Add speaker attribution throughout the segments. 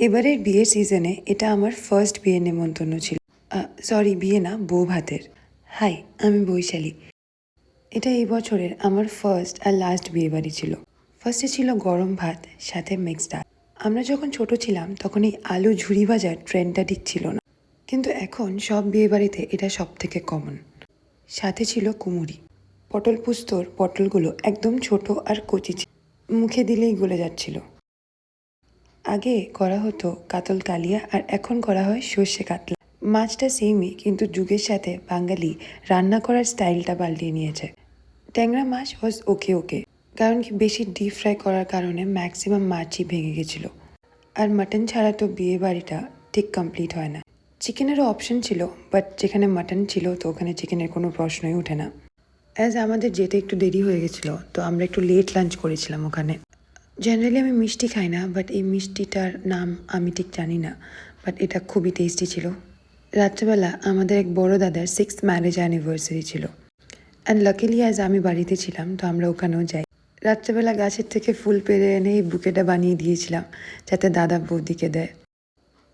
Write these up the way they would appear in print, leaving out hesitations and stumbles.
Speaker 1: এবারের বিয়ের সিজনে এটা আমার ফার্স্ট বিয়ের নেমন্তন্ন ছিল। সরি, বিয়ে না, বউ ভাতের। হাই, আমি বৈশালী। এটা এই বছরের আমার ফার্স্ট আর লাস্ট বিয়ে বাড়ি ছিল। ফার্স্টে ছিল গরম ভাত, সাথে মিক্সড ডাল। আমরা যখন ছোট ছিলাম তখন এই আলু ঝুরি ভাজার ট্রেন্ডটা ঠিক ছিল না, কিন্তু এখন সব বিয়ে বাড়িতে এটা সব থেকে কমন। সাথে ছিল কুমুরি, পটল পুস্তর পটলগুলো একদম ছোট আর কচি ছিল, মুখে দিলেই গলে যাচ্ছিল। আগে করা হতো কাতল কালিয়া আর এখন করা হয় সর্ষে কাতলা। মাছটা সেমই, কিন্তু যুগের সাথে বাঙালি রান্না করার স্টাইলটা পাল্টিয়ে নিয়েছে। ট্যাংরা মাছ ওয়াজ ওকে ওকে, কারণ কি বেশি ডিপ ফ্রাই করার কারণে ম্যাক্সিমাম মাছই ভেঙে গেছিলো। আর মাটন ছাড়া তো বিয়ে বাড়িটা ঠিক কমপ্লিট হয় না। চিকেনেরও অপশন ছিল, বাট যেখানে মাটন ছিল তো ওখানে চিকেনের কোনো প্রশ্নই ওঠে না। অ্যাজ আমাদের যেতে একটু দেরি হয়ে গেছিলো, তো আমরা একটু লেট লাঞ্চ করেছিলাম ওখানে। জেনারেলি আমি মিষ্টি খাই না, বাট এই মিষ্টিটার নাম আমি ঠিক জানি না, বাট এটা খুবই টেস্টি ছিল। রাত্রেবেলা আমাদের এক বড় দাদার 6th ম্যারেজ অ্যানিভার্সারি ছিল, অ্যান্ড লাকিলি অ্যাজ আমি বাড়িতে ছিলাম, তো আমরা ওখানেও যাই। রাত্রেবেলা গাছের থেকে ফুল পেড়ে এনে এই বুকেটা বানিয়ে দিয়েছিলাম, যাতে দাদা বৌদিকে দেয়।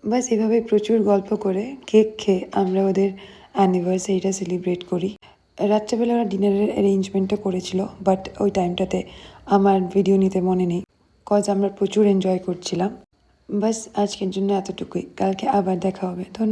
Speaker 1: বাস এভাবে প্রচুর গল্প করে কেক খেয়ে আমরা ওদের অ্যানিভার্সারিটা সেলিব্রেট করি। রাত্রেবেলা ওরা ডিনারের অ্যারেঞ্জমেন্টও করেছিল, বাট ওই টাইমটাতে আমার ভিডিও নিতে মনে নেই, কজ আমরা প্রচুর এনজয় করছিলাম। বাস আজকের জন্য এতটুকুই, কালকে আবার দেখা হবে। ধন্যবাদ।